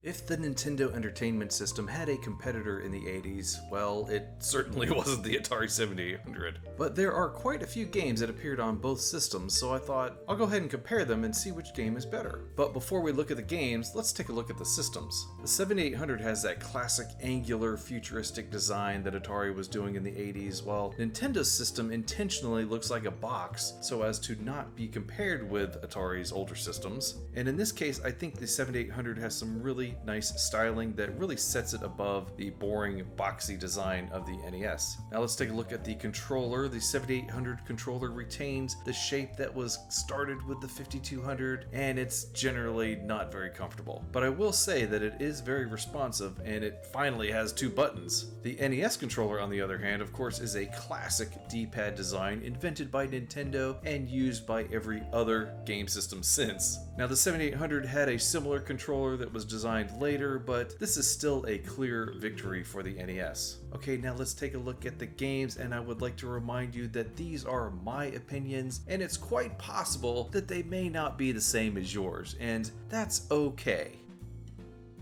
If the Nintendo Entertainment System had a competitor in the 80s, well, it certainly wasn't the Atari 7800. But there are quite a few games that appeared on both systems, so I thought, I'll go ahead and compare them and see which game is better. But before we look at the games, let's take a look at the systems. The 7800 has that classic angular, futuristic design that Atari was doing in the 80s, while Nintendo's system intentionally looks like a box so as to not be compared with Atari's older systems. And in this case, I think the 7800 has some really nice styling that really sets it above the boring boxy design of the NES. Now let's take a look at the controller. The 7800 controller retains the shape that was started with the 5200, and it's generally not very comfortable. But I will say that it is very responsive, and it finally has two buttons. The NES controller, on the other hand, of course, is a classic D-pad design invented by Nintendo and used by every other game system since. Now the 7800 had a similar controller that was designed later, but this is still a clear victory for the NES. Okay, now let's take a look at the games, and I would like to remind you that these are my opinions, and it's quite possible that they may not be the same as yours, and that's okay.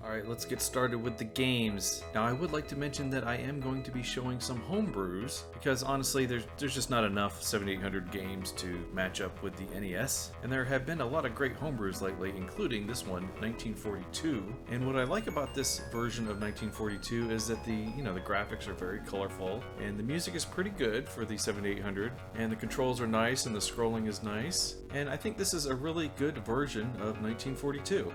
Alright, let's get started with the games. Now I would like to mention that I am going to be showing some homebrews, because honestly there's just not enough 7800 games to match up with the NES, and there have been a lot of great homebrews lately, including this one, 1942. And what I like about this version of 1942 is that the graphics are very colorful, and the music is pretty good for the 7800, and the controls are nice, and the scrolling is nice, and I think this is a really good version of 1942.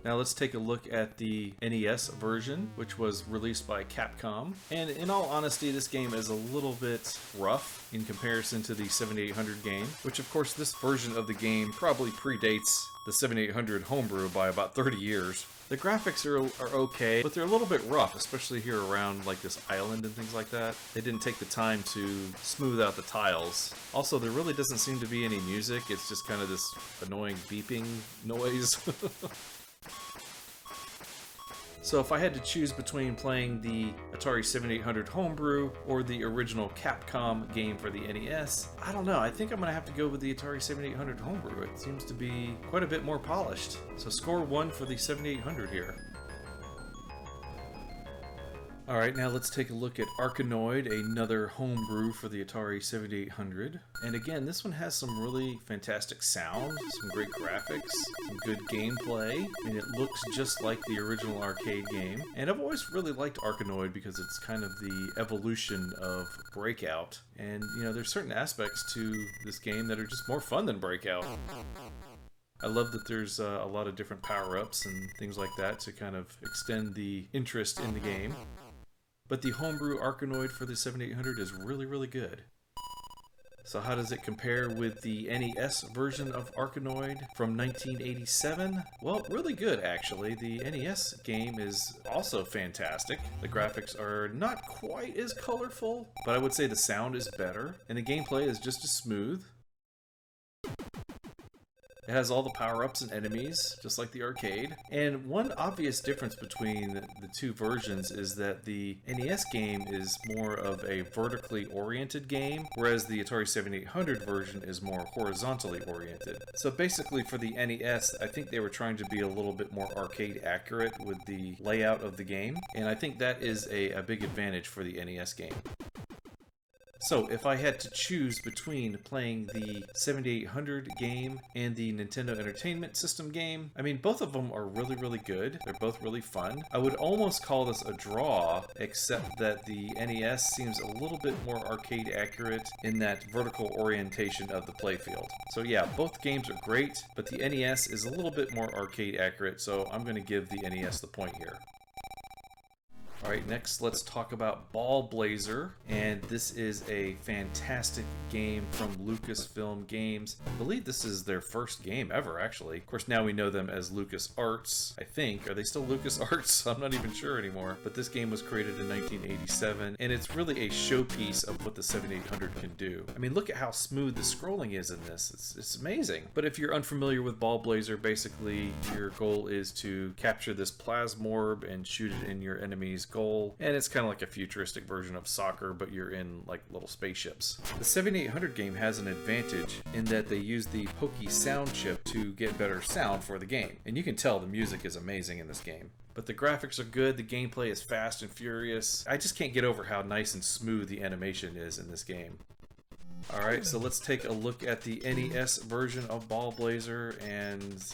Now let's take a look at the NES version, which was released by Capcom. And in all honesty, this game is a little bit rough in comparison to the 7800 game, which of course this version of the game probably predates the 7800 homebrew by about 30 years. The graphics are okay, but they're a little bit rough, especially here around like this island and things like that. They didn't take the time to smooth out the tiles. Also, there really doesn't seem to be any music. It's just kind of this annoying beeping noise. So if I had to choose between playing the Atari 7800 homebrew or the original Capcom game for the NES, I don't know, I think I'm going to have to go with the Atari 7800 homebrew. It seems to be quite a bit more polished. So score 1 for the 7800 here. Alright, now let's take a look at Arkanoid, another homebrew for the Atari 7800. And again, this one has some really fantastic sound, some great graphics, some good gameplay, and it looks just like the original arcade game. And I've always really liked Arkanoid because it's kind of the evolution of Breakout. And, there's certain aspects to this game that are just more fun than Breakout. I love that there's a lot of different power-ups and things like that to kind of extend the interest in the game. But the homebrew Arkanoid for the 7800 is really, really good. So how does it compare with the NES version of Arkanoid from 1987? Well, really good actually. The NES game is also fantastic. The graphics are not quite as colorful, but I would say the sound is better, and the gameplay is just as smooth. It has all the power-ups and enemies, just like the arcade. And one obvious difference between the two versions is that the NES game is more of a vertically oriented game, whereas the Atari 7800 version is more horizontally oriented. So basically for the NES, I think they were trying to be a little bit more arcade accurate with the layout of the game, and I think that is a big advantage for the NES game. So, if I had to choose between playing the 7800 game and the Nintendo Entertainment System game, I mean, both of them are really, really good. They're both really fun. I would almost call this a draw, except that the NES seems a little bit more arcade accurate in that vertical orientation of the playfield. So yeah, both games are great, but the NES is a little bit more arcade accurate, so I'm going to give the NES the point here. Alright, next let's talk about Ballblazer, and this is a fantastic game from Lucasfilm Games. I believe this is their first game ever, actually. Of course, now we know them as LucasArts, I think. Are they still LucasArts? I'm not even sure anymore. But this game was created in 1987, and it's really a showpiece of what the 7800 can do. I mean, look at how smooth the scrolling is in this. It's amazing. But if you're unfamiliar with Ballblazer, basically your goal is to capture this plasmorb and shoot it in your enemy's goal, and it's kind of like a futuristic version of soccer, but you're in like little spaceships. The 7800 game has an advantage in that they use the Pokey sound chip to get better sound for the game, and you can tell the music is amazing in this game. But the graphics are good, the gameplay is fast and furious. I just can't get over how nice and smooth the animation is in this game. Alright, so let's take a look at the NES version of Ballblazer, and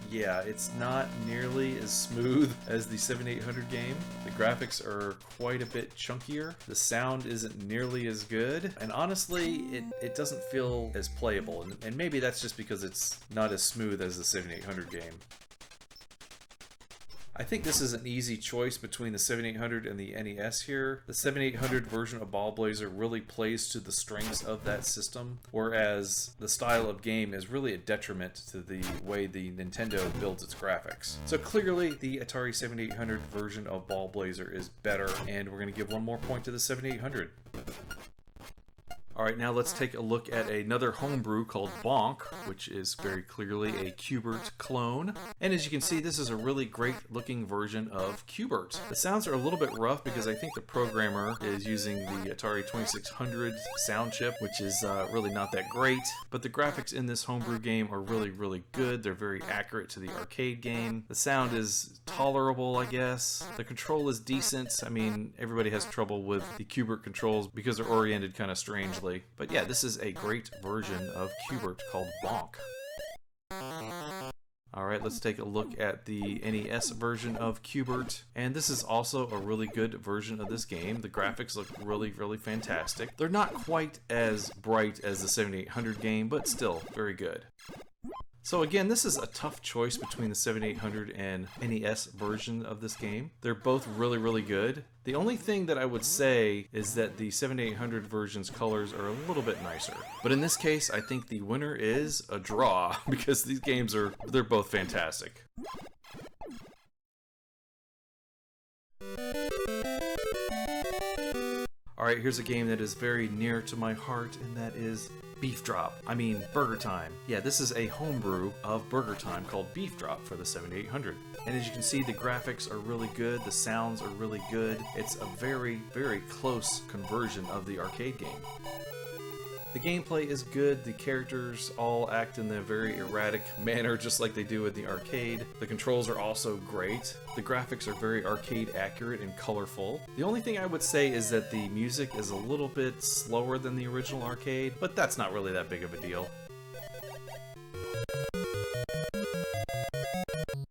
yeah, it's not nearly as smooth as the 7800 game. The graphics are quite a bit chunkier, the sound isn't nearly as good, and honestly, it doesn't feel as playable, and maybe that's just because it's not as smooth as the 7800 game. I think this is an easy choice between the 7800 and the NES here. The 7800 version of Ballblazer really plays to the strengths of that system, whereas the style of game is really a detriment to the way the Nintendo builds its graphics. So clearly the Atari 7800 version of Ballblazer is better, and we're going to give one more point to the 7800. Alright, now let's take a look at another homebrew called BonQ, which is very clearly a Q*bert clone. And as you can see, this is a really great looking version of Q*bert. The sounds are a little bit rough because I think the programmer is using the Atari 2600 sound chip, which is really not that great. But the graphics in this homebrew game are really, really good. They're very accurate to the arcade game. The sound is tolerable, I guess. The control is decent. I mean, everybody has trouble with the Q*bert controls because they're oriented kind of strangely. But yeah, this is a great version of Q*bert called BonQ. Alright, let's take a look at the NES version of Q*bert. And this is also a really good version of this game. The graphics look really, really fantastic. They're not quite as bright as the 7800 game, but still very good. So again, this is a tough choice between the 7800 and NES version of this game. They're both really, really good. The only thing that I would say is that the 7800 version's colors are a little bit nicer. But in this case, I think the winner is a draw because these games they're both fantastic. Alright, here's a game that is very near to my heart, and that is Burgertime. Yeah, this is a homebrew of Burgertime called Beef Drop for the 7800. And as you can see, the graphics are really good, the sounds are really good. It's a very, very close conversion of the arcade game. The gameplay is good, the characters all act in a very erratic manner just like they do in the arcade. The controls are also great. The graphics are very arcade accurate and colorful. The only thing I would say is that the music is a little bit slower than the original arcade, but that's not really that big of a deal.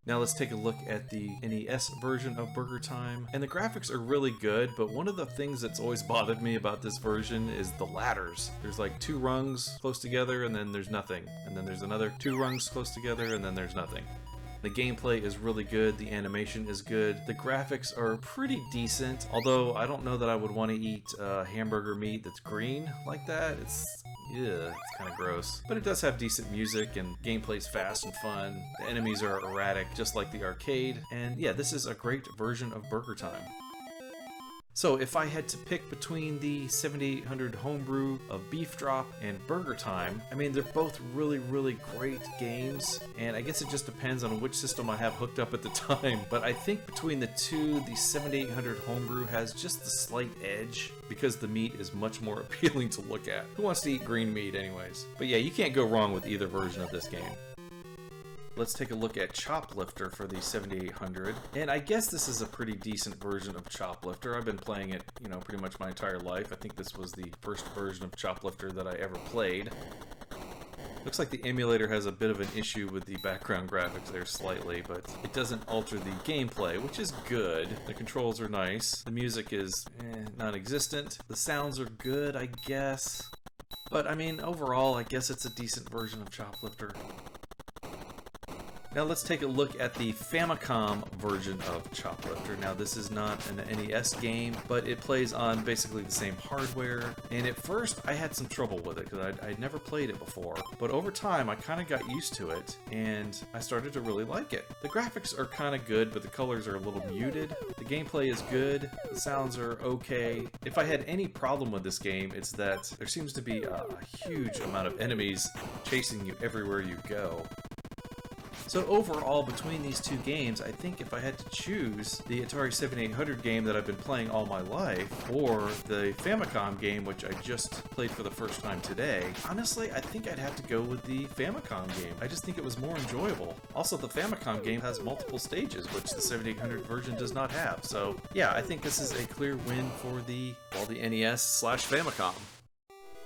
Now let's take a look at the NES version of Burgertime. And the graphics are really good, but one of the things that's always bothered me about this version is the ladders. There's like 2 rungs close together and then there's nothing. And then there's another 2 rungs close together and then there's nothing. The gameplay is really good, the animation is good, the graphics are pretty decent, although I don't know that I would want to eat hamburger meat that's green like that. It's kind of gross. But it does have decent music and gameplay's fast and fun. The enemies are erratic, just like the arcade. And yeah, this is a great version of Burgertime. So if I had to pick between the 7800 homebrew of Beef Drop and Burgertime, I mean, they're both really, really great games, and I guess it just depends on which system I have hooked up at the time. But I think between the two, the 7800 homebrew has just the slight edge, because the meat is much more appealing to look at. Who wants to eat green meat anyways? But yeah, you can't go wrong with either version of this game. Let's take a look at Choplifter for the 7800, and I guess this is a pretty decent version of Choplifter. I've been playing it, pretty much my entire life. I think this was the first version of Choplifter that I ever played. Looks like the emulator has a bit of an issue with the background graphics there slightly, but it doesn't alter the gameplay, which is good. The controls are nice. The music is non-existent. The sounds are good, I guess. But I mean, overall, I guess it's a decent version of Choplifter. Now let's take a look at the Famicom version of Choplifter. Now this is not an NES game, but it plays on basically the same hardware. And at first I had some trouble with it because I'd never played it before. But over time I kind of got used to it and I started to really like it. The graphics are kind of good, but the colors are a little muted. The gameplay is good. The sounds are okay. If I had any problem with this game, it's that there seems to be a huge amount of enemies chasing you everywhere you go. So overall, between these two games, I think if I had to choose the Atari 7800 game that I've been playing all my life, or the Famicom game, which I just played for the first time today, honestly, I think I'd have to go with the Famicom game. I just think it was more enjoyable. Also, the Famicom game has multiple stages, which the 7800 version does not have. So yeah, I think this is a clear win for the NES/Famicom.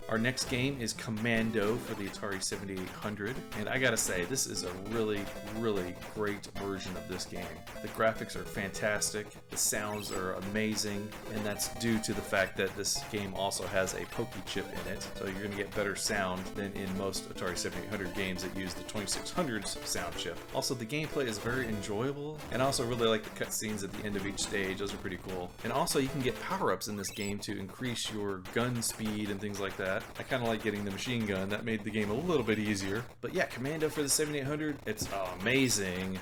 Our next game is Commando for the Atari 7800, and I gotta say, this is a really, really great version of this game. The graphics are fantastic, the sounds are amazing, and that's due to the fact that this game also has a Pokey chip in it, so you're gonna get better sound than in most Atari 7800 games that use the 2600's sound chip. Also, the gameplay is very enjoyable, and I also really like the cutscenes at the end of each stage. Those are pretty cool. And also, you can get power-ups in this game to increase your gun speed and things like that. I kind of like getting the machine gun. That made the game a little bit easier. But yeah, Commando for the 7800, it's amazing.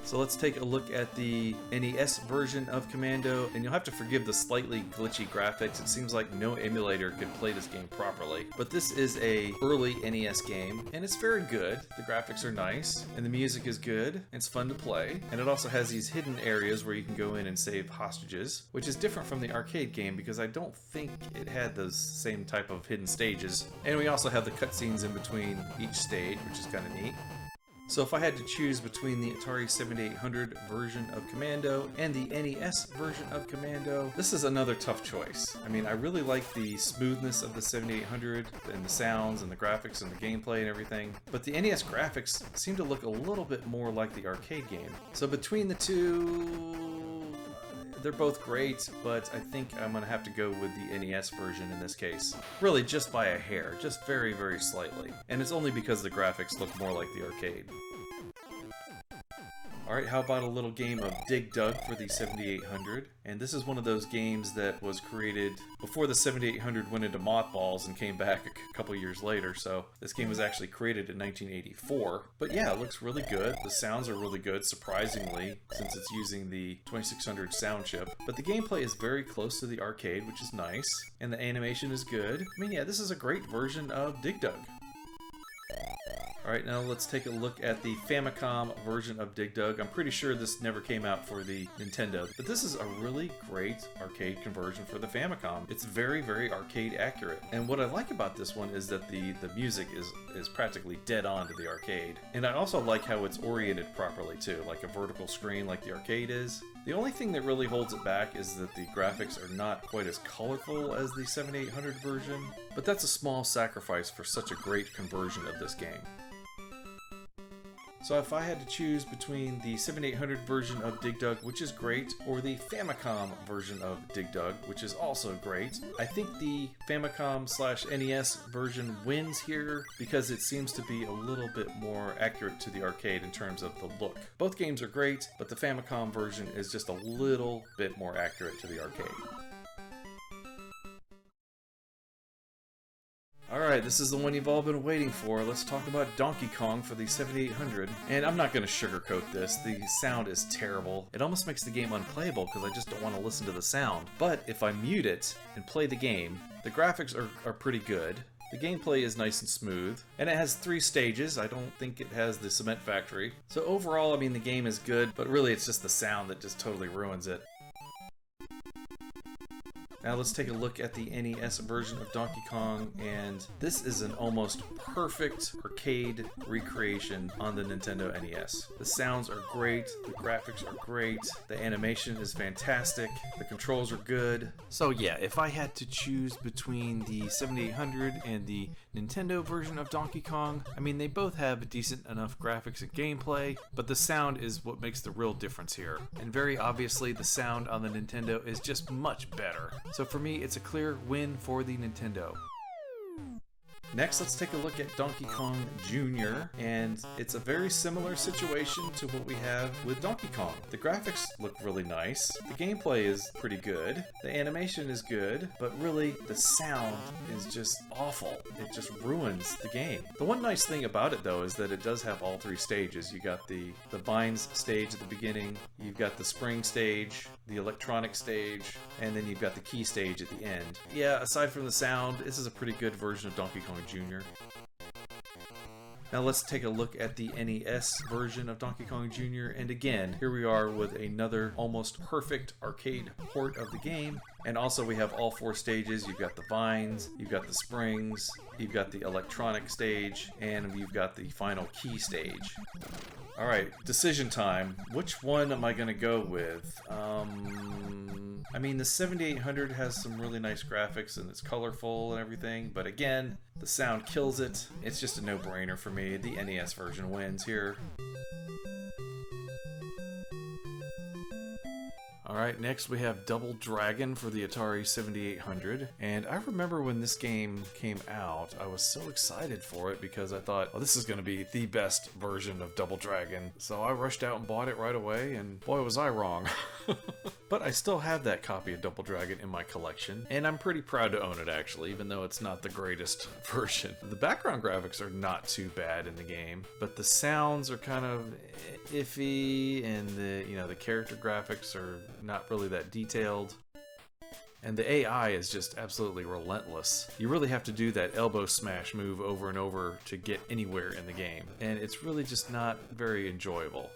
So let's take a look at the NES version of Commando, and you'll have to forgive the slightly glitchy graphics. It seems like no emulator could play this game properly. But this is a early NES game, and it's very good. The graphics are nice, and the music is good. It's fun to play, and it also has these hidden areas where you can go in and save hostages, which is different from the arcade game because I don't think it had those same type of hidden stages. And we also have the cutscenes in between each stage, which is kind of neat. So if I had to choose between the Atari 7800 version of Commando and the NES version of Commando, this is another tough choice. I mean, I really like the smoothness of the 7800 and the sounds and the graphics and the gameplay and everything, but the NES graphics seem to look a little bit more like the arcade game. So between the two, they're both great, but I think I'm going to have to go with the NES version in this case. Really, just by a hair, just very, very slightly. And it's only because the graphics look more like the arcade. Alright, how about a little game of Dig Dug for the 7800? And this is one of those games that was created before the 7800 went into mothballs and came back a couple years later, so this game was actually created in 1984. But yeah, it looks really good. The sounds are really good, surprisingly, since it's using the 2600 sound chip. But the gameplay is very close to the arcade, which is nice, and the animation is good. I mean, yeah, this is a great version of Dig Dug. Alright, now let's take a look at the Famicom version of Dig Dug. I'm pretty sure this never came out for the Nintendo, but this is a really great arcade conversion for the Famicom. It's very, very arcade accurate. And what I like about this one is that the music is practically dead on to the arcade. And I also like how it's oriented properly too, like a vertical screen like the arcade is. The only thing that really holds it back is that the graphics are not quite as colorful as the 7800 version, but that's a small sacrifice for such a great conversion of this game. So if I had to choose between the 7800 version of Dig Dug, which is great, or the Famicom version of Dig Dug, which is also great, I think the Famicom/NES version wins here because it seems to be a little bit more accurate to the arcade in terms of the look. Both games are great, but the Famicom version is just a little bit more accurate to the arcade. Alright, this is the one you've all been waiting for. Let's talk about Donkey Kong for the 7800. And I'm not going to sugarcoat this. The sound is terrible. It almost makes the game unplayable because I just don't want to listen to the sound. But if I mute it and play the game, the graphics are pretty good. The gameplay is nice and smooth, and it has 3 stages. I don't think it has the Cement Factory. So overall, I mean, the game is good, but really it's just the sound that just totally ruins it. Now let's take a look at the NES version of Donkey Kong, and this is an almost perfect arcade recreation on the Nintendo NES. The sounds are great, the graphics are great, the animation is fantastic, the controls are good. So yeah, if I had to choose between the 7800 and the Nintendo version of Donkey Kong, I mean, they both have decent enough graphics and gameplay, but the sound is what makes the real difference here. And very obviously, the sound on the Nintendo is just much better. So for me, it's a clear win for the Nintendo. Next, let's take a look at Donkey Kong Jr., and it's a very similar situation to what we have with Donkey Kong. The graphics look really nice, the gameplay is pretty good, the animation is good, but really the sound is just awful. It just ruins the game. The one nice thing about it though is that it does have all 3 stages. You got the vines stage at the beginning, you've got the spring stage, the electronic stage, and then you've got the key stage at the end. Yeah, aside from the sound, this is a pretty good version of Donkey Kong Jr. Now let's take a look at the NES version of Donkey Kong Jr. And again, here we are with another almost perfect arcade port of the game. And also we have all 4 stages. You've got the vines, you've got the springs, you've got the electronic stage, and you've got the final key stage. Alright, decision time. Which one am I going to go with? I mean, the 7800 has some really nice graphics and it's colorful and everything, but again, the sound kills it. It's just a no-brainer for me. The NES version wins here. Alright, next we have Double Dragon for the Atari 7800, and I remember when this game came out, I was so excited for it because I thought, oh, this is going to be the best version of Double Dragon. So I rushed out and bought it right away, and boy was I wrong. But I still have that copy of Double Dragon in my collection, and I'm pretty proud to own it actually, even though it's not the greatest version. The background graphics are not too bad in the game, but the sounds are kind of iffy, and the character graphics are not really that detailed. And the AI is just absolutely relentless. You really have to do that elbow smash move over and over to get anywhere in the game, and it's really just not very enjoyable.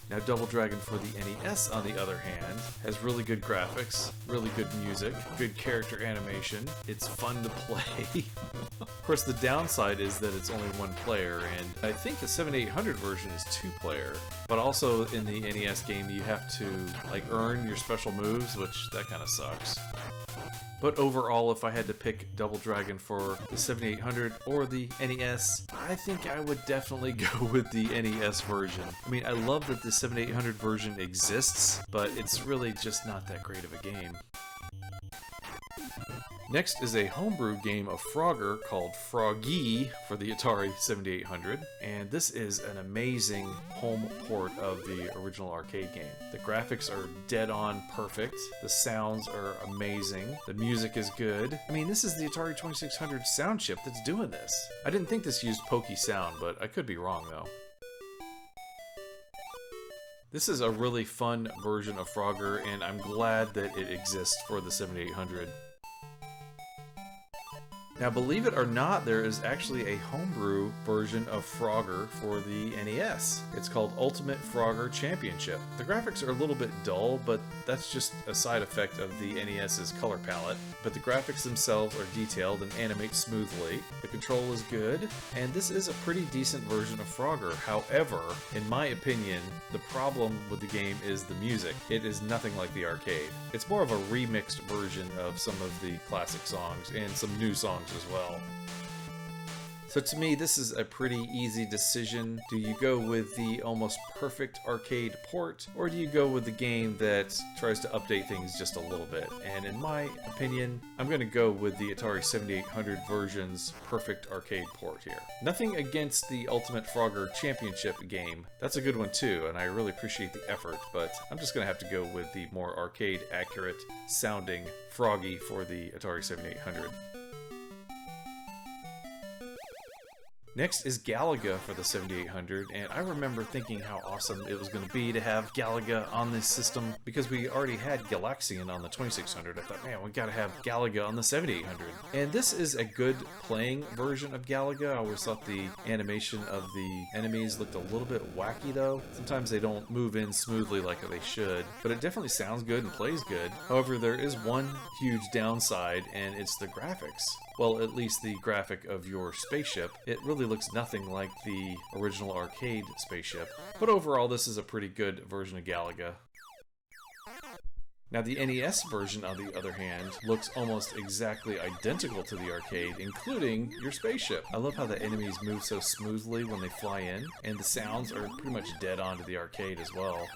Now Double Dragon for the NES, on the other hand, has really good graphics, really good music, good character animation. It's fun to play. Of course, the downside is that it's only 1 player, and I think the 7800 version is 2-player. But also in the NES game, you have to earn your special moves, which that kind of sucks. But overall, if I had to pick Double Dragon for the 7800 or the NES, I think I would definitely go with the NES version. I mean, I love that the 7800 version exists, but it's really just not that great of a game. Next is a homebrew game of Frogger called Froggie for the Atari 7800, and this is an amazing home port of the original arcade game. The graphics are dead on perfect, the sounds are amazing, the music is good. I mean, this is the Atari 2600 sound chip that's doing this. I didn't think this used Pokey sound, but I could be wrong though. This is a really fun version of Frogger, and I'm glad that it exists for the 7800. Now, believe it or not, there is actually a homebrew version of Frogger for the NES. It's called Ultimate Frogger Championship. The graphics are a little bit dull, but that's just a side effect of the NES's color palette. But the graphics themselves are detailed and animate smoothly. The control is good, and this is a pretty decent version of Frogger. However, in my opinion, the problem with the game is the music. It is nothing like the arcade. It's more of a remixed version of some of the classic songs and some new songs as well. So to me, this is a pretty easy decision. Do you go with the almost perfect arcade port, or do you go with the game that tries to update things just a little bit? And in my opinion, I'm going to go with the Atari 7800 version's perfect arcade port here. Nothing against the Ultimate Frogger Championship game. That's a good one too, and I really appreciate the effort, but I'm just going to have to go with the more arcade accurate sounding Froggie for the Atari 7800. Next is Galaga for the 7800, and I remember thinking how awesome it was going to be to have Galaga on this system because we already had Galaxian on the 2600. I thought, man, we got to have Galaga on the 7800. And this is a good playing version of Galaga. I always thought the animation of the enemies looked a little bit wacky though. Sometimes they don't move in smoothly like they should, but it definitely sounds good and plays good. However, there is one huge downside, and it's the graphics. Well, at least the graphic of your spaceship. It really looks nothing like the original arcade spaceship. But overall, this is a pretty good version of Galaga. Now, the NES version, on the other hand, looks almost exactly identical to the arcade, including your spaceship. I love how the enemies move so smoothly when they fly in, and the sounds are pretty much dead on to the arcade as well.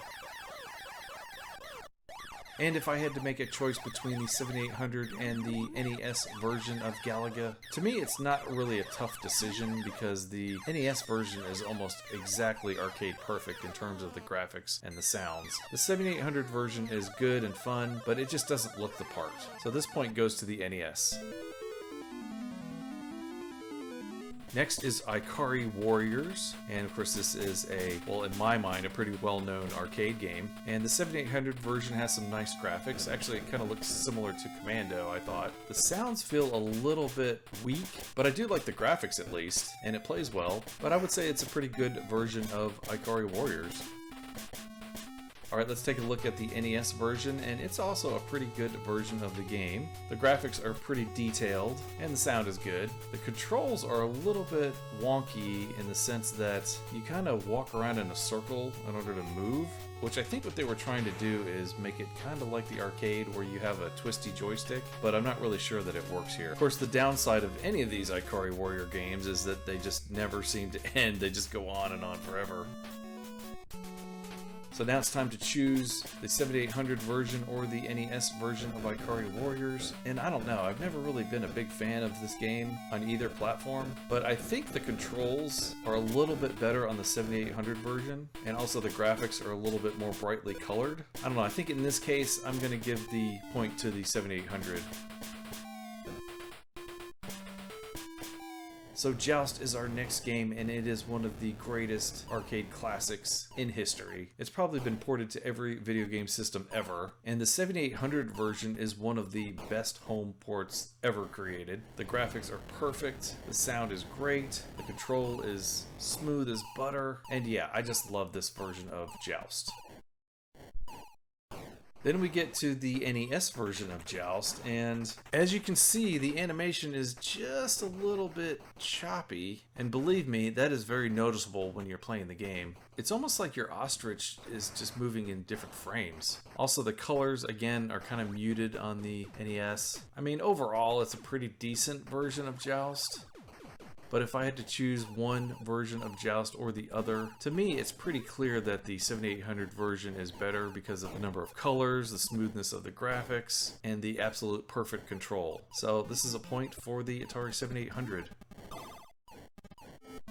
And if I had to make a choice between the 7800 and the NES version of Galaga, to me it's not really a tough decision because the NES version is almost exactly arcade perfect in terms of the graphics and the sounds. The 7800 version is good and fun, but it just doesn't look the part. So this point goes to the NES. Next is Ikari Warriors, and of course this is a, well, in my mind, a pretty well-known arcade game. And the 7800 version has some nice graphics. Actually, it kind of looks similar to Commando, I thought. The sounds feel a little bit weak, but I do like the graphics at least, and it plays well. But I would say it's a pretty good version of Ikari Warriors. Alright, let's take a look at the NES version, and it's also a pretty good version of the game. The graphics are pretty detailed, and the sound is good. The controls are a little bit wonky in the sense that you kind of walk around in a circle in order to move, which I think what they were trying to do is make it kind of like the arcade where you have a twisty joystick, but I'm not really sure that it works here. Of course, the downside of any of these Ikari Warrior games is that they just never seem to end. They just go on and on forever. So now it's time to choose the 7800 version or the NES version of Ikari Warriors. And I don't know, I've never really been a big fan of this game on either platform, but I think the controls are a little bit better on the 7800 version, and also the graphics are a little bit more brightly colored. I don't know, I think in this case I'm going to give the point to the 7800. So Joust is our next game, and it is one of the greatest arcade classics in history. It's probably been ported to every video game system ever, and the 7800 version is one of the best home ports ever created. The graphics are perfect, the sound is great, the control is smooth as butter, and yeah, I just love this version of Joust. Then we get to the NES version of Joust, and as you can see, the animation is just a little bit choppy, and believe me, that is very noticeable when you're playing the game. It's almost like your ostrich is just moving in different frames. Also, the colors, again, are kind of muted on the NES. I mean, overall, it's a pretty decent version of Joust. But if I had to choose one version of Joust or the other, to me it's pretty clear that the 7800 version is better because of the number of colors, the smoothness of the graphics, and the absolute perfect control. So this is a point for the Atari 7800.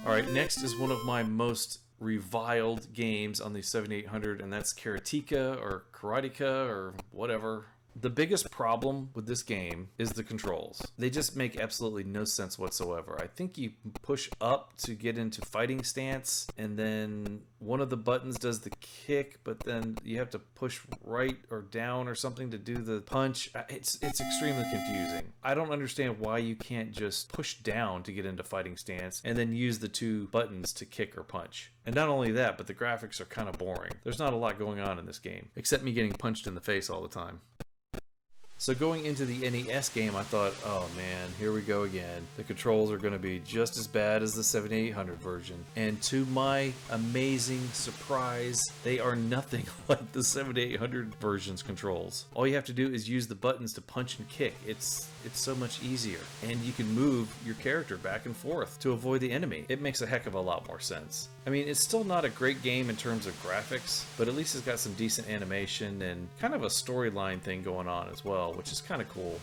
Alright, next is one of my most reviled games on the 7800, and that's Karateka or Karateka or whatever. The biggest problem with this game is the controls. They just make absolutely no sense whatsoever. I think you push up to get into fighting stance, and then one of the buttons does the kick, but then you have to push right or down or something to do the punch. It's extremely confusing. I don't understand why you can't just push down to get into fighting stance and then use the two buttons to kick or punch. And not only that, but the graphics are kind of boring. There's not a lot going on in this game, except me getting punched in the face all the time. So going into the NES game, I thought, oh man, here we go again. The controls are going to be just as bad as the 7800 version. And to my amazing surprise, they are nothing like the 7800 version's controls. All you have to do is use the buttons to punch and kick. It's so much easier. And you can move your character back and forth to avoid the enemy. It makes a heck of a lot more sense. I mean, it's still not a great game in terms of graphics, but at least it's got some decent animation and kind of a storyline thing going on as well, which is kind of cool.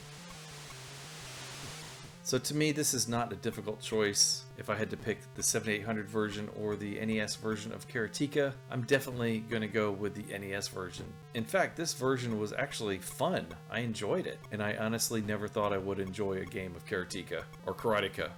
So to me, this is not a difficult choice. If I had to pick the 7800 version or the NES version of Karateka, I'm definitely going to go with the NES version. In fact, this version was actually fun. I enjoyed it, and I honestly never thought I would enjoy a game of Karateka or Karateka.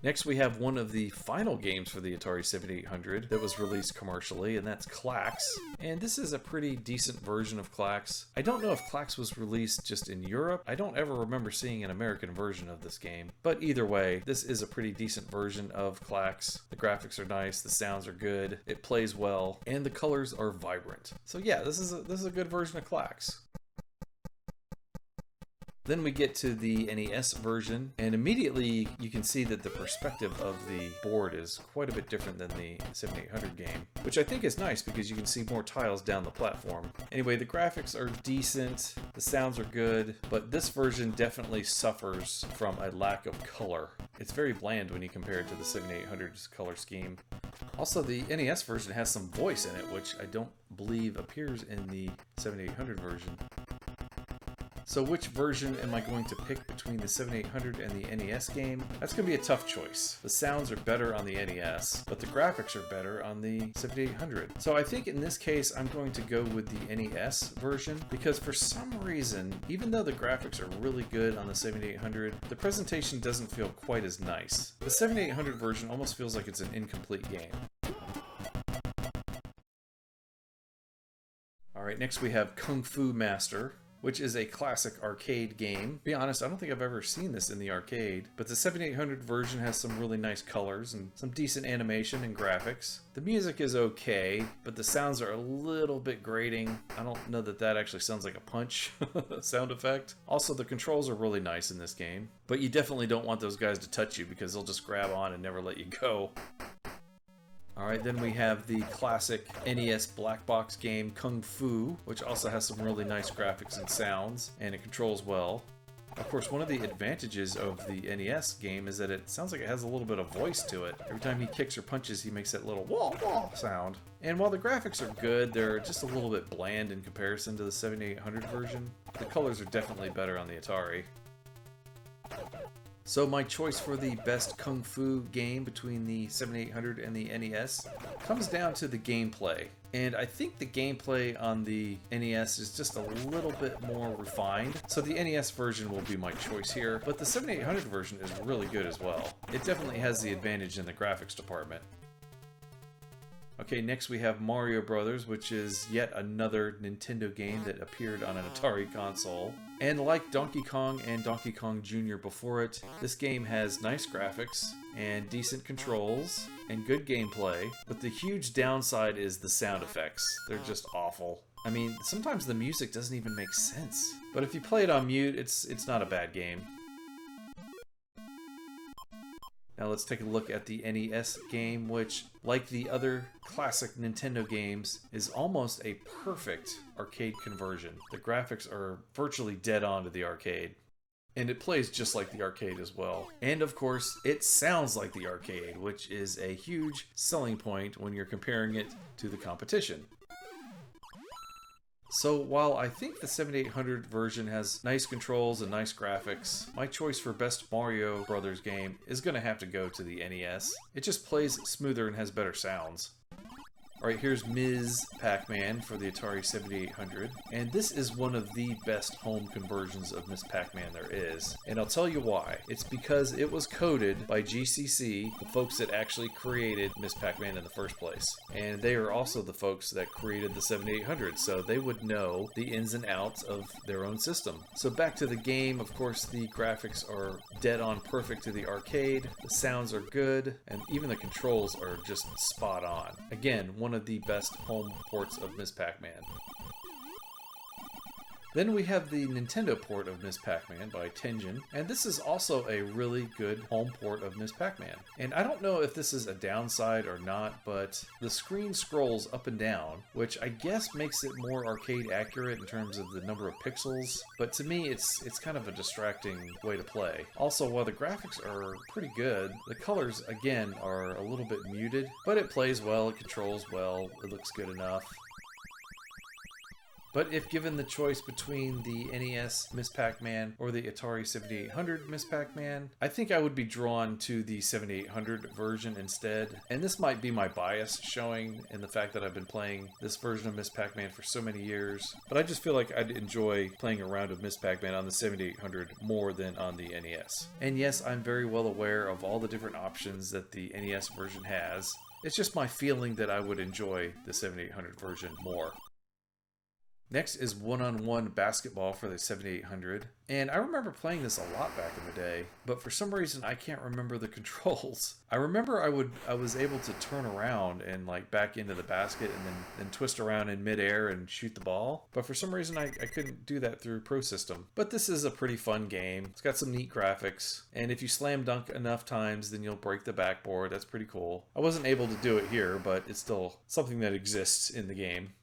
Next, we have one of the final games for the Atari 7800 that was released commercially, and that's KLAX. And this is a pretty decent version of KLAX. I don't know if KLAX was released just in Europe. I don't ever remember seeing an American version of this game. But either way, this is a pretty decent version of KLAX. The graphics are nice, the sounds are good, it plays well, and the colors are vibrant. So yeah, this is a good version of KLAX. Then we get to the NES version, and immediately you can see that the perspective of the board is quite a bit different than the 7800 game, which I think is nice because you can see more tiles down the platform. Anyway, the graphics are decent, the sounds are good, but this version definitely suffers from a lack of color. It's very bland when you compare it to the 7800's color scheme. Also, the NES version has some voice in it, which I don't believe appears in the 7800 version. So which version am I going to pick between the 7800 and the NES game? That's going to be a tough choice. The sounds are better on the NES, but the graphics are better on the 7800. So I think in this case I'm going to go with the NES version because for some reason, even though the graphics are really good on the 7800, the presentation doesn't feel quite as nice. The 7800 version almost feels like it's an incomplete game. Alright, next we have Kung Fu Master, which is a classic arcade game. To be honest, I don't think I've ever seen this in the arcade, but the 7800 version has some really nice colors and some decent animation and graphics. The music is okay, but the sounds are a little bit grating. I don't know that that actually sounds like a punch sound effect. Also, the controls are really nice in this game, but you definitely don't want those guys to touch you because they'll just grab on and never let you go. Alright, then we have the classic NES black box game Kung Fu, which also has some really nice graphics and sounds, and it controls well. Of course, one of the advantages of the NES game is that it sounds like it has a little bit of voice to it. Every time he kicks or punches, he makes that little wah wah sound. And while the graphics are good, they're just a little bit bland in comparison to the 7800 version. The colors are definitely better on the Atari. So my choice for the best Kung Fu game between the 7800 and the NES comes down to the gameplay. And I think the gameplay on the NES is just a little bit more refined. So the NES version will be my choice here, but the 7800 version is really good as well. It definitely has the advantage in the graphics department. Okay, next we have Mario Brothers, which is yet another Nintendo game that appeared on an Atari console. And like Donkey Kong and Donkey Kong Jr. before it, this game has nice graphics and decent controls and good gameplay, but the huge downside is the sound effects. They're just awful. I mean, sometimes the music doesn't even make sense. But if you play it on mute, it's not a bad game. Now let's take a look at the NES game, which, like the other classic Nintendo games, is almost a perfect arcade conversion. The graphics are virtually dead on to the arcade. And it plays just like the arcade as well. And of course, it sounds like the arcade, which is a huge selling point when you're comparing it to the competition. So while I think the 7800 version has nice controls and nice graphics, my choice for best Mario Brothers game is going to have to go to the NES. It just plays smoother and has better sounds. Alright, here's Ms. Pac-Man for the Atari 7800, and this is one of the best home conversions of Ms. Pac-Man there is, and I'll tell you why. It's because it was coded by GCC, the folks that actually created Ms. Pac-Man in the first place, and they are also the folks that created the 7800, so they would know the ins and outs of their own system. So back to the game, of course the graphics are dead on perfect to the arcade, the sounds are good, and even the controls are just spot on. Again, one of the best home ports of Ms. Pac-Man. Then we have the Nintendo port of Ms. Pac-Man by Tengen, and this is also a really good home port of Ms. Pac-Man. And I don't know if this is a downside or not, but the screen scrolls up and down, which I guess makes it more arcade accurate in terms of the number of pixels, but to me it's kind of a distracting way to play. Also, while the graphics are pretty good, the colors again are a little bit muted, but it plays well, it controls well, it looks good enough. But if given the choice between the NES Ms. Pac-Man or the Atari 7800 Ms. Pac-Man, I think I would be drawn to the 7800 version instead. And this might be my bias showing in the fact that I've been playing this version of Ms. Pac-Man for so many years. But I just feel like I'd enjoy playing a round of Ms. Pac-Man on the 7800 more than on the NES. And yes, I'm very well aware of all the different options that the NES version has. It's just my feeling that I would enjoy the 7800 version more. Next is one-on-one basketball for the 7800, and I remember playing this a lot back in the day, but for some reason I can't remember the controls. I remember I was able to turn around and like back into the basket and then twist around in midair and shoot the ball, but for some reason I couldn't do that through Pro System. But this is a pretty fun game. It's got some neat graphics, and if you slam dunk enough times then you'll break the backboard. That's pretty cool. I wasn't able to do it here, but it's still something that exists in the game.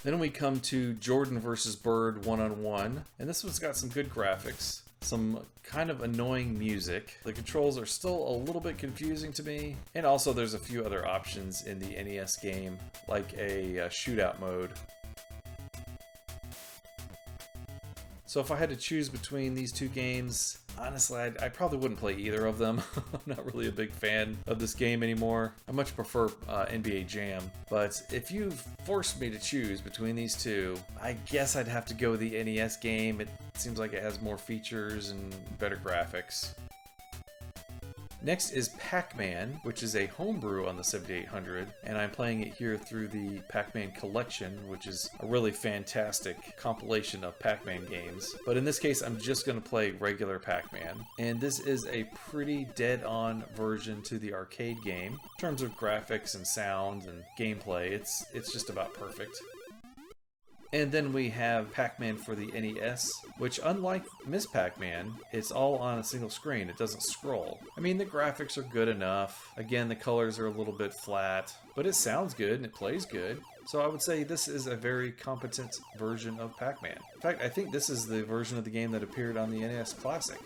Then we come to Jordan vs. Bird one-on-one, and this one's got some good graphics, some kind of annoying music. The controls are still a little bit confusing to me, and also there's a few other options in the NES game, like a shootout mode. So if I had to choose between these two games, honestly, I probably wouldn't play either of them. I'm not really a big fan of this game anymore. I much prefer NBA Jam. But if you forced me to choose between these two, I guess I'd have to go with the NES game. It seems like it has more features and better graphics. Next is Pac-Man, which is a homebrew on the 7800, and I'm playing it here through the Pac-Man Collection, which is a really fantastic compilation of Pac-Man games. But in this case, I'm just going to play regular Pac-Man, and this is a pretty dead-on version to the arcade game. In terms of graphics and sound and gameplay, it's just about perfect. And then we have Pac-Man for the NES, which unlike Miss Pac-Man, it's all on a single screen. It doesn't scroll. I mean, the graphics are good enough. Again, the colors are a little bit flat, but it sounds good and it plays good. So I would say this is a very competent version of Pac-Man. In fact, I think this is the version of the game that appeared on the NES Classic.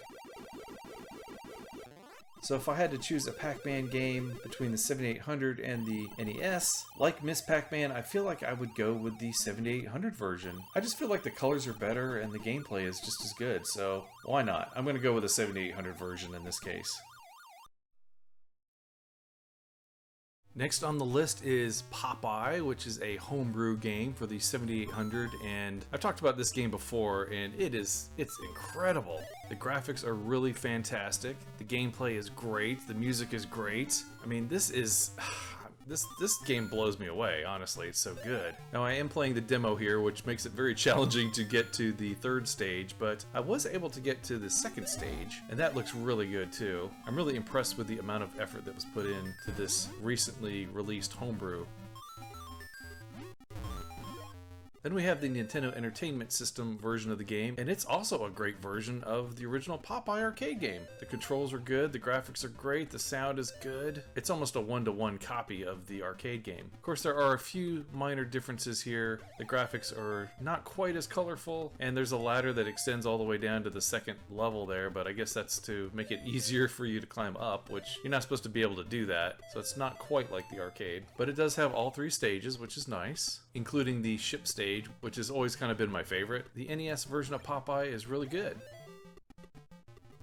So if I had to choose a Pac-Man game between the 7800 and the NES, like Miss Pac-Man, I feel like I would go with the 7800 version. I just feel like the colors are better and the gameplay is just as good, so why not? I'm going to go with the 7800 version in this case. Next on the list is Popeye, which is a homebrew game for the 7800, and I've talked about this game before, and it's incredible. The graphics are really fantastic, the gameplay is great, the music is great. I mean, this game blows me away, honestly. It's so good. Now, I am playing the demo here, which makes it very challenging to get to the third stage, but I was able to get to the second stage, and that looks really good too. I'm really impressed with the amount of effort that was put into this recently released homebrew. Then we have the Nintendo Entertainment System version of the game, and it's also a great version of the original Popeye arcade game. The controls are good, the graphics are great, the sound is good. It's almost a one-to-one copy of the arcade game. Of course, there are a few minor differences here. The graphics are not quite as colorful, and there's a ladder that extends all the way down to the second level there, but I guess that's to make it easier for you to climb up, which you're not supposed to be able to do that, so it's not quite like the arcade. But it does have all three stages, which is nice, including the ship stage, which has always kind of been my favorite. The NES version of Popeye is really good.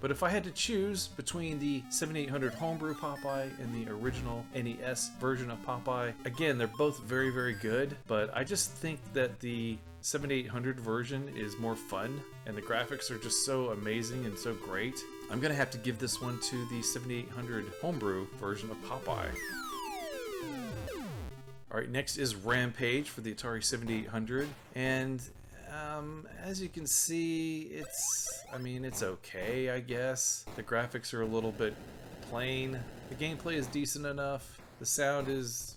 But if I had to choose between the 7800 homebrew Popeye and the original NES version of Popeye, again, they're both very, very good, but I just think that the 7800 version is more fun, and the graphics are just so amazing and so great. I'm gonna have to give this one to the 7800 homebrew version of Popeye. Alright, next is Rampage for the Atari 7800, and as you can see, it's okay, I guess. The graphics are a little bit plain. The gameplay is decent enough. The sound is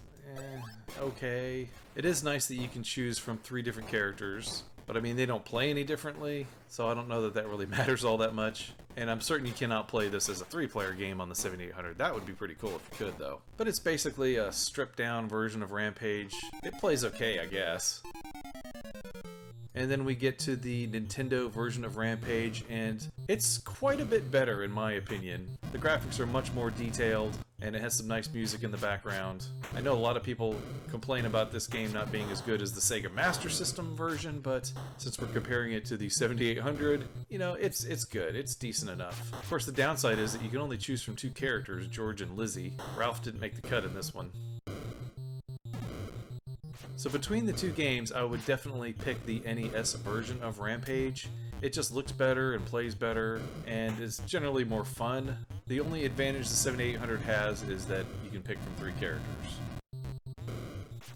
okay. It is nice that you can choose from 3 different characters, but I mean, they don't play any differently, so I don't know that that really matters all that much. And I'm certain you cannot play this as a 3-player game on the 7800. That would be pretty cool if you could, though. But it's basically a stripped-down version of Rampage. It plays okay, I guess. And then we get to the Nintendo version of Rampage, and it's quite a bit better in my opinion. The graphics are much more detailed, and it has some nice music in the background. I know a lot of people complain about this game not being as good as the Sega Master System version, but since we're comparing it to the 7800, you know, it's good. It's decent enough. Of course, the downside is that you can only choose from 2 characters, George and Lizzie. Ralph didn't make the cut in this one. So between the 2 games, I would definitely pick the NES version of Rampage. It just looks better and plays better, and is generally more fun. The only advantage the 7800 has is that you can pick from 3 characters.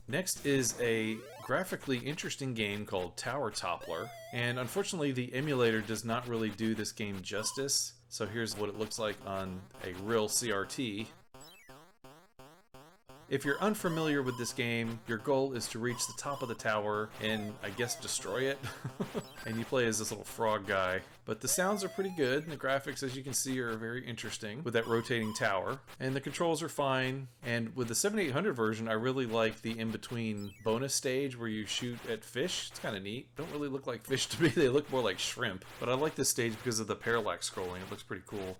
Next is a graphically interesting game called Tower Toppler, and unfortunately the emulator does not really do this game justice. So here's what it looks like on a real CRT. If you're unfamiliar with this game, your goal is to reach the top of the tower and, I guess, destroy it. And you play as this little frog guy. But the sounds are pretty good, and the graphics, as you can see, are very interesting with that rotating tower. And the controls are fine. And with the 7800 version, I really like the in-between bonus stage where you shoot at fish. It's kind of neat. Don't really look like fish to me, they look more like shrimp. But I like this stage because of the parallax scrolling, it looks pretty cool.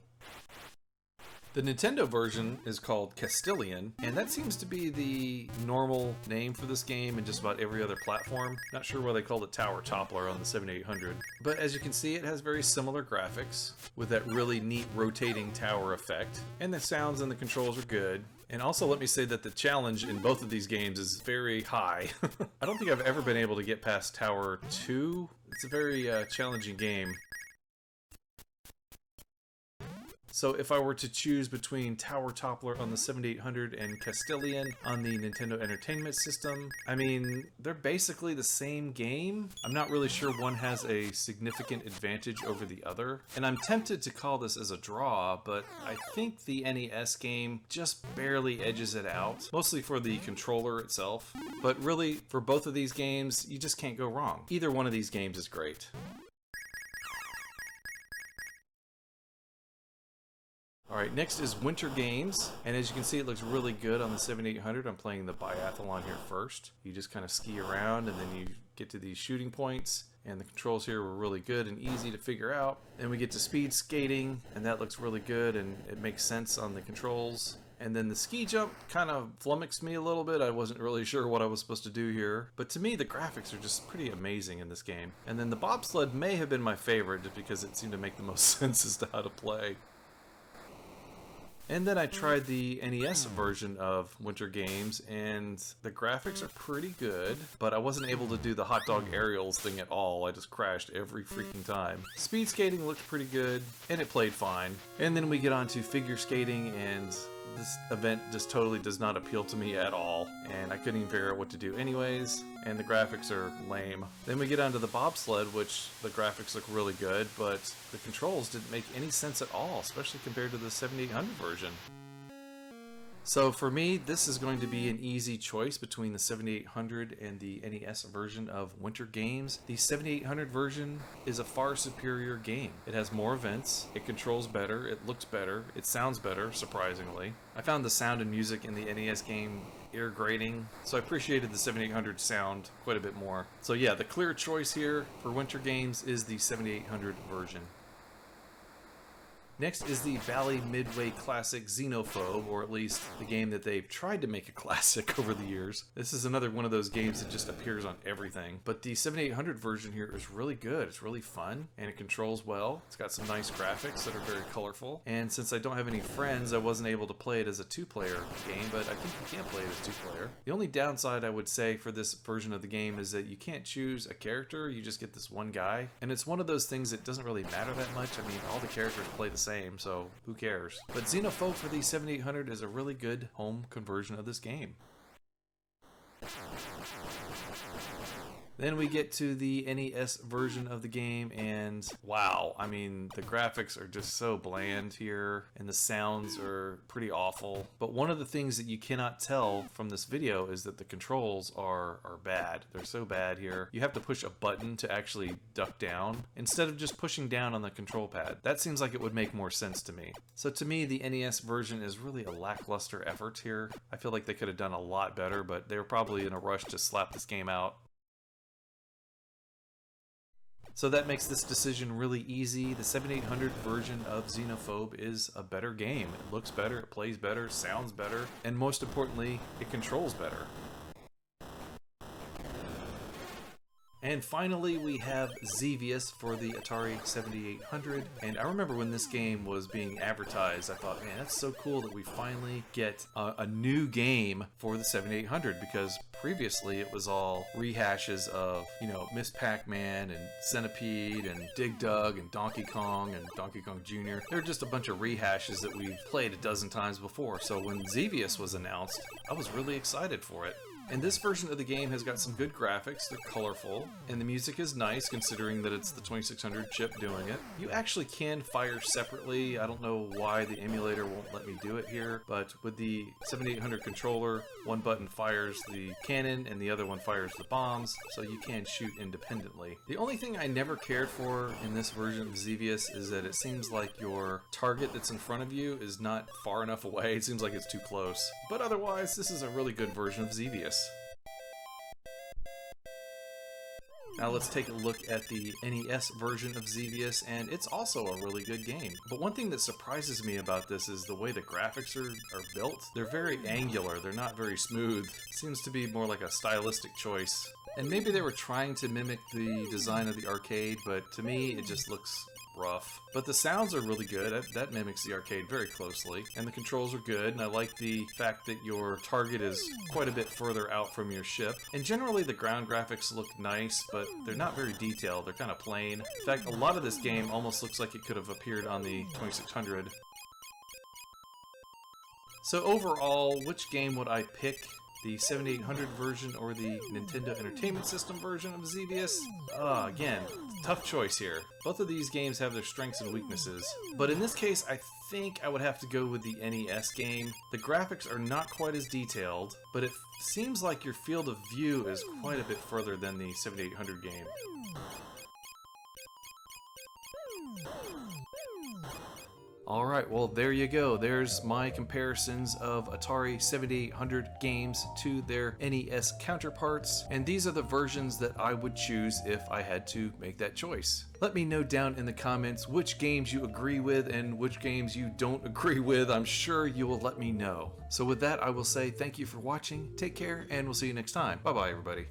The Nintendo version is called Castelian, and that seems to be the normal name for this game in just about every other platform. Not sure why they called it Tower Toppler on the 7800. But as you can see, it has very similar graphics with that really neat rotating tower effect. And the sounds and the controls are good. And also let me say that the challenge in both of these games is very high. I don't think I've ever been able to get past Tower 2. It's a very challenging game. So if I were to choose between Tower Toppler on the 7800 and Castelian on the Nintendo Entertainment System, I mean, they're basically the same game. I'm not really sure one has a significant advantage over the other. And I'm tempted to call this as a draw, but I think the NES game just barely edges it out, mostly for the controller itself. But really, for both of these games, you just can't go wrong. Either one of these games is great. Alright, next is Winter Games, and as you can see it looks really good on the 7800. I'm playing the biathlon here first. You just kind of ski around and then you get to these shooting points, and the controls here were really good and easy to figure out. Then we get to speed skating, and that looks really good and it makes sense on the controls. And then the ski jump kind of flummoxed me a little bit. I wasn't really sure what I was supposed to do here. But to me, the graphics are just pretty amazing in this game. And then the bobsled may have been my favorite just because it seemed to make the most sense as to how to play. And then I tried the NES version of Winter Games, and the graphics are pretty good, but I wasn't able to do the hot dog aerials thing at all. I just crashed every freaking time. Speed skating looked pretty good, and it played fine. And then we get on to figure skating, and this event just totally does not appeal to me at all, and I couldn't even figure out what to do anyways, and the graphics are lame. Then we get onto the bobsled, which the graphics look really good, but the controls didn't make any sense at all, especially compared to the 7800 version. So for me, this is going to be an easy choice between the 7800 and the NES version of Winter Games. The 7800 version is a far superior game. It has more events, it controls better, it looks better, it sounds better, surprisingly. I found the sound and music in the NES game ear grating, so I appreciated the 7800 sound quite a bit more. So yeah, the clear choice here for Winter Games is the 7800 version. Next is the Bally Midway Classic Xenophobe, or at least the game that they've tried to make a classic over the years. This is another one of those games that just appears on everything. But the 7800 version here is really good. It's really fun, and it controls well. It's got some nice graphics that are very colorful. And since I don't have any friends, I wasn't able to play it as a two-player game, but I think you can play it as two-player. The only downside I would say for this version of the game is that you can't choose a character, you just get this one guy. And it's one of those things that doesn't really matter that much. I mean, all the characters play the same, so who cares? But Xenophobe for the 7800 is a really good home conversion of this game. Then we get to the NES version of the game, and wow, I mean, the graphics are just so bland here, and the sounds are pretty awful. But one of the things that you cannot tell from this video is that the controls are bad. They're so bad here. You have to push a button to actually duck down, instead of just pushing down on the control pad. That seems like it would make more sense to me. So to me, the NES version is really a lackluster effort here. I feel like they could have done a lot better, but they were probably in a rush to slap this game out. So that makes this decision really easy. The 7800 version of Xenophobe is a better game. It looks better, it plays better, sounds better, and most importantly, it controls better. And finally, we have Xevious for the Atari 7800. And I remember when this game was being advertised, I thought, man, that's so cool that we finally get a new game for the 7800, because previously it was all rehashes of, you know, Miss Pac-Man and Centipede and Dig Dug and Donkey Kong Jr. They're just a bunch of rehashes that we've played a dozen times before. So when Xevious was announced, I was really excited for it. And this version of the game has got some good graphics, they're colorful, and the music is nice considering that it's the 2600 chip doing it. You actually can fire separately. I don't know why the emulator won't let me do it here, but with the 7800 controller, one button fires the cannon and the other one fires the bombs, so you can shoot independently. The only thing I never cared for in this version of Xevious is that it seems like your target that's in front of you is not far enough away. It seems like it's too close. But otherwise, this is a really good version of Xevious. Now let's take a look at the NES version of Xevious, and it's also a really good game. But one thing that surprises me about this is the way the graphics are built. They're very angular, they're not very smooth. Seems to be more like a stylistic choice. And maybe they were trying to mimic the design of the arcade, but to me it just looks rough. But the sounds are really good. That mimics the arcade very closely. And the controls are good, and I like the fact that your target is quite a bit further out from your ship. And generally the ground graphics look nice, but they're not very detailed. They're kind of plain. In fact, a lot of this game almost looks like it could have appeared on the 2600. So overall, which game would I pick? The 7800 version or the Nintendo Entertainment System version of Xevious? Again, tough choice here. Both of these games have their strengths and weaknesses, but in this case I think I would have to go with the NES game. The graphics are not quite as detailed, but it seems like your field of view is quite a bit further than the 7800 game. Alright, well there you go. There's my comparisons of Atari 7800 games to their NES counterparts, and these are the versions that I would choose if I had to make that choice. Let me know down in the comments which games you agree with and which games you don't agree with. I'm sure you will let me know. So with that, I will say thank you for watching, take care, and we'll see you next time. Bye bye everybody.